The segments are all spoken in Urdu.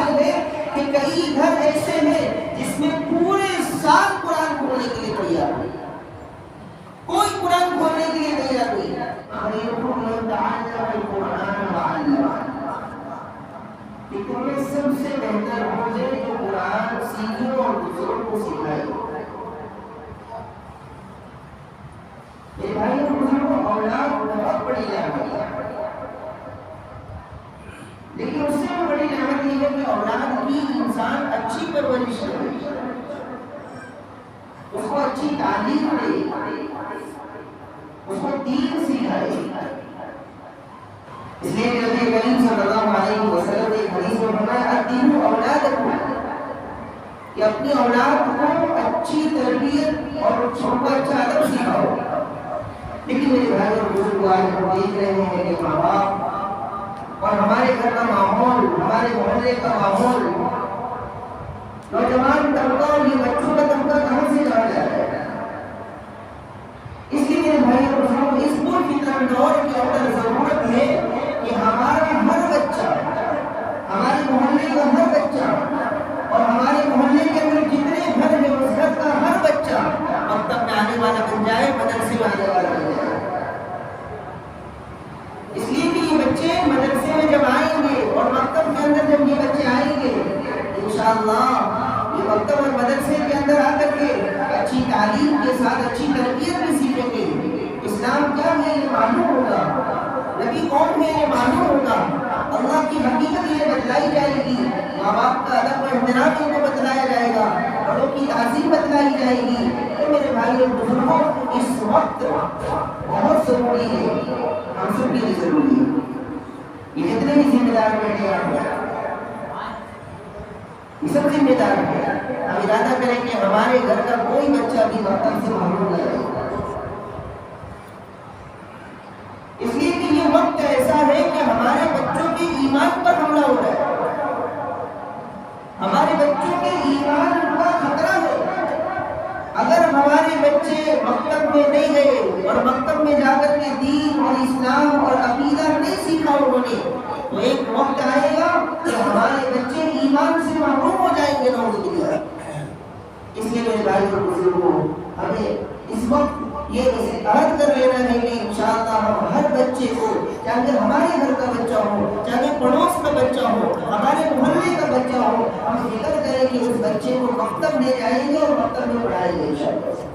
حال ہے کہ کئی گھر ایسے ہیں جس میں پورے سال قرآن کھولنے کے لیے تیار ہے، کوئی قرآن کھولنے کے لیے تیار نہیں۔ کہ تمہیں سب سے بہتر ہو جائے جو قرآن سیکھے اور دوسروں کو سکھائے۔ میرے بھائی اور بزرگوں، اولاد بہت بڑی نعمت ہے، لیکن اس سے بھی بڑی نعمت یہ ہے کہ اولاد کی انسان اچھی پرورش کرے، اس کو اچھی تعلیم دے، اس کو دین سکھائے۔ اس لیے نبی کریم صلی اللہ علیہ وسلم نے ایک حدیث میں فرمایا ادیبوا اولادکم، کہ اپنی اولاد کو اچھی تربیت اور ان کو اچھا ادب سکھاؤ۔ لیکن میرے بھائی اور بزرگ، آج ہم دیکھ رہے ہیں کہ ماں باپ اور ہمارے گھر کا ماحول، ہمارے محلے کا ماحول، نوجوان طبقہ اور یہ بچوں کا طبقہ کہاں سے جا رہا ہے؟ اس لیے میرے بھائی اور بزرگ، اس پرفتن دور کے اندر ضرورت ہے کہ ہمارا ہر بچہ، ہمارے محلے کا ہر بچہ اور ہمارے محلے کے اندر جتنے گھر ہیں اس گھر کا ہر بچہ مکتب میں آنے والا بن جائے، مدرسے میں آنے والا بن جائے۔ اس لیے کہ یہ بچے مدرسے میں جب آئیں گے اور مکتب کے اندر جب یہ بچے آئیں گے، انشاءاللہ یہ مکتب اور مدرسے کے اندر آ کر کے اچھی تعلیم کے ساتھ اچھی تربیت بھی سیکھیں گے۔ اسلام کیا ہے یہ معلوم ہوگا، نبی کون ہے یہ معلوم ہوگا، اللہ کی حقیقت یہ بتلائی جائے گی، ماں باپ کا ادب و احترام ان کو بتلایا جائے گا، بڑوں کی تعظیم بتلائی جائے گی۔ تو میرے بھائی اور بزرگوں، اس وقت بہت ضروری ہے، ہم سب کے لیے ضروری ہے، یہ جتنے بھی ذمہ دار بیٹھے ہیں یہ سب ذمہ دار ہیں، ہم ارادہ کریں کہ ہمارے گھر کا کوئی بچہ بھی مکتب سے محروم نہ رہے۔ اس لیے کہ یہ وقت ایسا ہے کہ ہمارے بچوں کے ایمان پر حملہ ہو رہا ہے، ہمارے بچوں کے ایمان کا خطرہ ہے۔ اگر ہمارے بچے مکتب میں نہیں گئے اور مکتب میں جا کر کے دین اور اسلام اور عقیدہ نہیں سیکھا انہوں نے، تو ایک وقت آئے گا کہ ہمارے بچے ایمان سے محروم ہو جائیں گے، نعوذ باللہ۔ اس لیے میرے بھائی اور بزرگوں، ہمیں اس وقت یہ عہد کر لینا ہے کہ انشاءاللہ ہم ہر بچے کو، چاہے ہمارے گھر کا بچہ ہو، چاہے پڑوس کا بچہ ہو، ہمارے محلے کا بچہ ہو، ہم فکر کریں کہ اس بچے کو مکتب لے جائیں گے اور مکتب میں پڑھائیں گے انشاءاللہ۔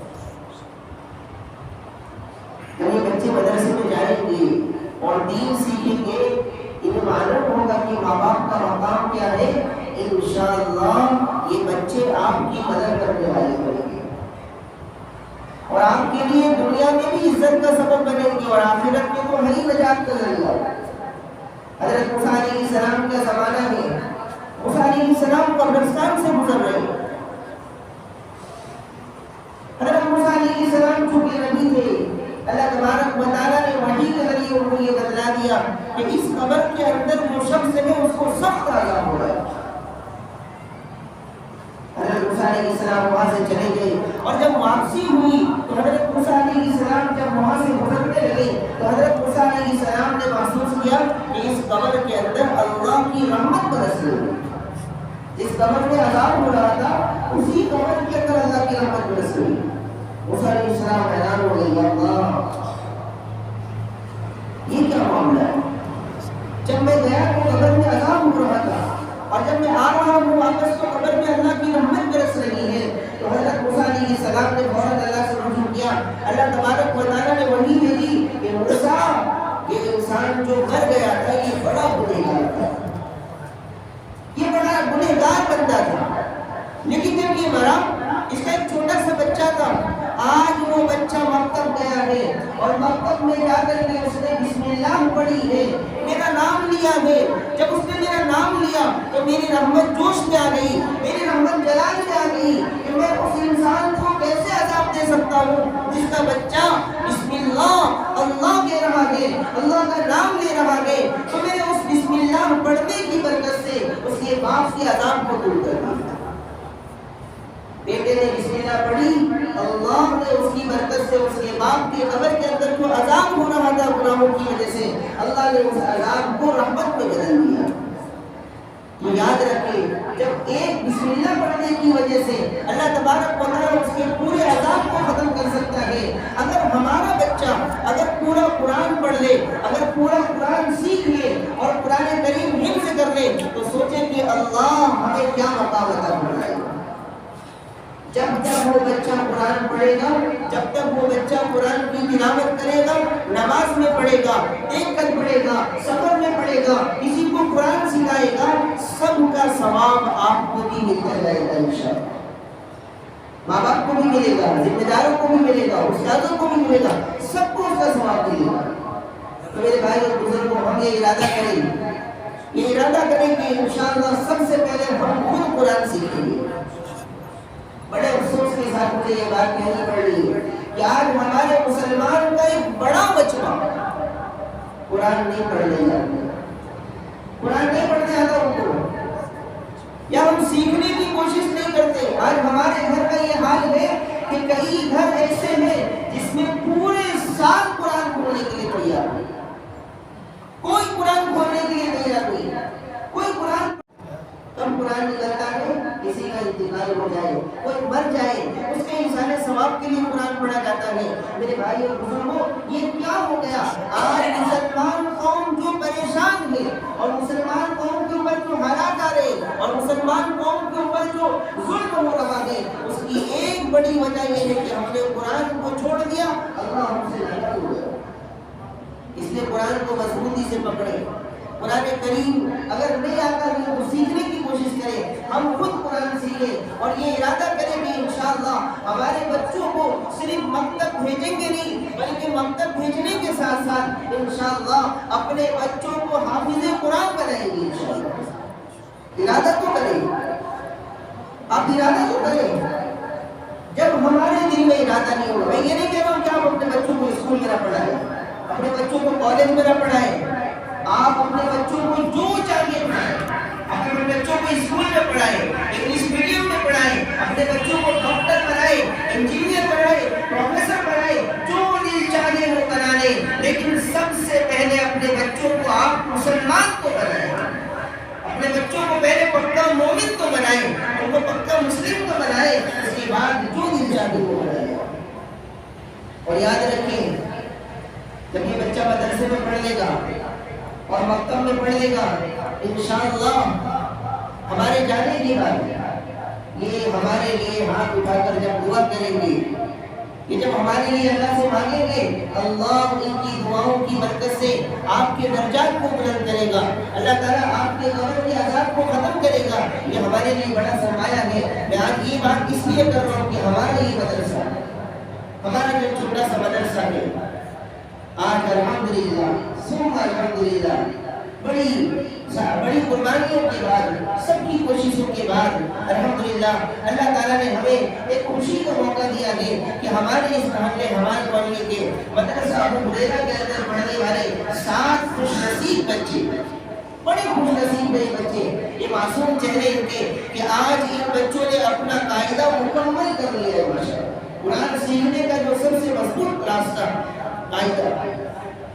جب یہ بچے مدرسے میں جائیں گے اور دین سیکھیں گے، انہیں معلوم ہوگا کہ ماں باپ کا مقام کیا ہے، انشاءاللہ یہ بچے آپ کی مدد کرنے والے بنیں گے اور آپ کے لیے دنیا میں بھی عزت کا سبب بنیں گے اور آخرت میں تو وہی نجات کا ذریعہ۔ حضرت موسیٰ علیہ السلام کا زمانہ ہے، موسیٰ علیہ السلام قبرستان سے گزر رہے ہیں۔ حضرت موسیٰ علیہ السلام چونکہ نبی تھے، اللہ تبارک و تعالیٰ نے وحی کے ذریعے ان کو یہ بتلا دیا کہ اس قبر کے اندر جو شخص ہے اس کو سخت عذاب ہو رہا ہے۔ حضرت موسیٰ علیہ السلام وہاں سے چلے گئے اور جب واپسی ہوئی تو حضرت موسیٰ علیہ السلام جب وہاں سے گزرنے لگے تو حضرت موسیٰ علیہ السلام نے محسوس کیا کہ اس قبر کے اندر اللہ کی رحمت برس رہی ہے۔ جس قبر میں عذاب ہو رہا تھا اسی قبر کے اندر اللہ کی رحمت برس رہی ہے۔ موسیٰ علیہ السلام حیران ہو گئے، یا اللہ یہ کیا معاملہ ہے؟ جب میں گیا تو قبر میں عذاب ہو رہا تھا اور جب میں آ رہا ہوں واپس تو قبر میں اللہ کی رحمت برس رہی ہے۔ تو حضرت موسیٰ علیہ السلام نے فوراً اللہ سے رجوع کیا، اللہ تبارک و تعالیٰ نے وحی بھیجی کہ موسیٰ یہ انسان جو مر گیا تھا یہ بڑا گنہگار تھا، یہ بڑا گنہگار بندہ تھا، لیکن جب یہ مرا اس کا ایک چھوٹا سا بچہ تھا، آج وہ بچہ مکتب گیا ہے اور مکتب میں جا کر کے اس نے بسم اللہ پڑھی ہے، میرا نام لیا ہے۔ جب اس نے میرا نام لیا تو میری رحمت جوش میں آ گئی، میری رحمت جلال میں آ گئی کہ میں اس انسان کو کیسے عذاب دے سکتا ہوں جس کا بچہ بسم اللہ اللہ کہہ رہا ہے، اللہ کا نام لے رہا ہے، تو میں نے اس بسم اللہ پڑھنے کی برکت سے اس کے باپ کے عذاب کو دور کر دیا۔ بیٹے نے بسم اللہ پڑھی، اللہ نے اس کی برکت سے اس کے باپ کے قبر کے اندر جو عذاب ہو رہا تھا گناہوں کی وجہ سے، اللہ نے اس عذاب کو رحمت میں بدل دیا۔ تو یاد رکھیں جب ایک بسم اللہ پڑھنے کی وجہ سے اللہ تبارک و تعالیٰ اس کے پورے عذاب کو ختم کر سکتا ہے. اگر ہمارا بچہ اگر پورا قرآن پڑھ لے، اگر پورا قرآن سیکھ لے اور قرآن کریم حفظ کر لے، تو سوچیں کہ اللہ ہمیں کیا مقام عطا فرمائے گا. جب تک وہ بچہ قرآن پڑھے گا، جب تک وہ بچہ قرآن کی تلاوت کرے گا، نماز میں پڑھے گا، دیکھ کر پڑھے گا، سفر میں پڑھے گا، کسی کو قرآن سکھائے گا، سب کا ثواب آپ کو بھی ملتا جائے گا انشاءاللہ. ماں باپ کو بھی ملے گا، ذمہ داروں کو بھی ملے گا، استادوں کو بھی ملے گا، سب کو اس کا ثواب ملے گا. تو میرے بھائی اور بزرگوں، ہم یہ ارادہ کریں کہ انشاءاللہ سب سے پہلے ہم خود قرآن سیکھیں گے. بڑے افسوس کے ساتھ مجھے یہ بات کہنی پڑ رہی ہے کہ آج ہمارے مسلمان کا ایک بڑا بچہ قرآن نہیں پڑھنے جاتا، قرآن نہیں پڑھنے آتا ان کو، یا ہم سیکھنے کی کوشش نہیں کرتے. آج ہمارے گھر کا یہ حال ہے کہ کئی گھر ایسے ہیں جس میں پورے سال قرآن کھولنے کے لیے تیار نہیں، کوئی قرآن کھولنے کے لیے تیار نہیں، کوئی قرآن. کب قرآن نکلتا ہے؟ کسی کا انتقال ہو جائے، کوئی مر جائے، اس کے انسان ثواب کے لیے قرآن پڑھا جاتا ہے. میرے بھائی اور بزرگوں، یہ کیا ہو گیا؟ آج مسلمان قوم جو پریشان ہے اور مسلمان قوم کے اوپر جو حالات آ رہے اور مسلمان قوم کے اوپر جو ظلم ہو رہا ہے، اس کی ایک بڑی وجہ یہ ہے کہ ہم نے قرآن کو چھوڑ دیا. اللہ ہم سے ناراض ہو گیا. اس لیے قرآن کو مضبوطی سے پکڑے. قرآن کریم اگر نہیں آتا ہے تو سیکھنے کی کوشش کریں، ہم خود قرآن سیکھیں اور یہ ارادہ کریں کہ انشاءاللہ ہمارے بچوں کو صرف مکتب بھیجیں گے نہیں، بلکہ مکتب بھیجنے کے ساتھ ساتھ انشاءاللہ اپنے بچوں کو حافظ قرآن بنائیں گے انشاءاللہ. ارادہ تو کریں، آپ ارادہ تو کریں. جب ہمارے دل میں ارادہ نہیں ہوگا، میں یہ نہیں کہہ رہا ہوں کہ آپ اپنے بچوں کو اسکول میں نہ پڑھائیں، اپنے بچوں کو کالج میں نہ پڑھائیں، آپ اپنے بچوں کو جو چاہیے پڑھائیں، اپنے بچوں کو اسکول میں پڑھائیں، انگلش میڈیم میں پڑھائیں، اپنے بچوں کو ڈاکٹر بنائیں، انجینئر بنائیں، پروفیسر بنائیں، جو دل چاہیے وہ بنا لیں، لیکن سب سے پہلے اپنے بچوں کو آپ مسلمان کو بنائیں. اپنے بچوں کو پہلے پکا مومن تو بنائیں، ان کو پکا مسلم تو بنائیں، اس کے بعد جو دل چاہیے وہ بنائیں. اور یاد رکھیں، جب یہ بچہ مدرسے میں پڑھ لے گا اور مکتب میں پڑھ لے گا، انشاءاللہ ہمارے جانے کے بعد یہ ہمارے لیے ہاتھ اٹھا کر جب دعا کریں گے، یہ جب ہمارے لیے اللہ سے مانگیں گے، اللہ ان کی دعاؤں کی برکت سے آپ کے درجات کو بلند کرے گا. اللہ تعالیٰ آپ کے قبر کے عذاب کو ختم کرے گا. یہ ہمارے لیے بڑا سرمایہ ہے. میں آج یہ بات اس لیے کر رہا ہوں کہ ہمارا یہ مدرسہ، ہمارا جو چھوٹا سا مدرسہ ہے، آج الحمدللہ ثم الحمدللہ بڑی قربانیوں کے بعد، سب کی کوششوں کے بعد الحمدللہ اللہ تعالیٰ نے ہمیں ایک خوشی کا موقع دیا ہے کہ ہمارے اس محلے ہمارے محلے کے مدرسہ ابو ہریرہ کے اندر پڑھنے والے 7 خوش نصیب بچے، بڑے خوش نصیب بچے، یہ معصوم چہرے ان کے کہ آج ان بچوں نے اپنا قاعدہ مکمل کر لیا ہے. ماشاءاللہ قرآن سیکھنے کا جو سب سے مضبوط راستہ قاعدہ،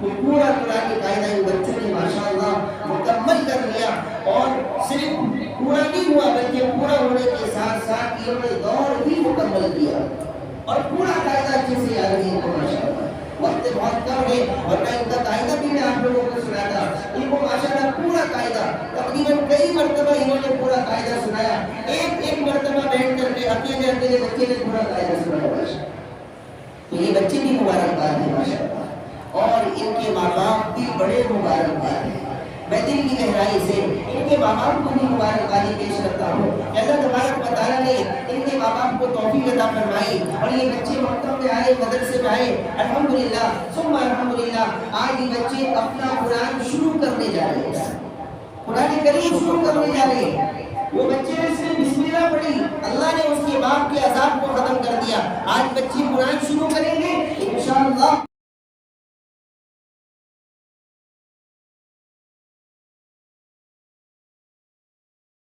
وہ پورا قرآن کے قاعدہ ان بچوں نے ماشاءاللہ مکمل کر لیا. اور صرف پورا نہیں ہوا بلکہ پورا ہونے کے ساتھ ساتھ انہوں نے دور بھی مکمل کیا اور پورا قاعدہ اچھے سے یاد ہے. ماشاءاللہ وقت بہت کم ہے اور میں ان کا قاعدہ بھی میں آپ لوگوں کو سناتا. ان کو ماشاءاللہ پورا قاعدہ تقریباً کئی مرتبہ انہوں نے پورا قاعدہ سنایا. ایک مرتبہ بیٹھ کر کے اکیلے بچے نے پورا قاعدہ سنایا. تو یہ بچے بھی مبارکباد ہیں ماشاءاللہ، اور ان کے ماں باپ بھی بڑے مبارکباد ہیں. میں دل کی گہرائی سے ان کے ماں باپ کو بھی مبارکبادی پیش کرتا ہوں. اللہ تبارک و تعالیٰ نے ان کے ماں باپ کو توفیق عطا فرمائی اور یہ بچے مکتب میں آئے، مدرسے میں آئے. الحمدللہ ثم الحمدللہ آج یہ بچے اپنا قرآن شروع کرنے جا رہے ہیں، قرآن کریم شروع کرنے جا رہے ہیں. وہ بچے نے صرف بسم اللہ پڑھی، اللہ نے اس کے باپ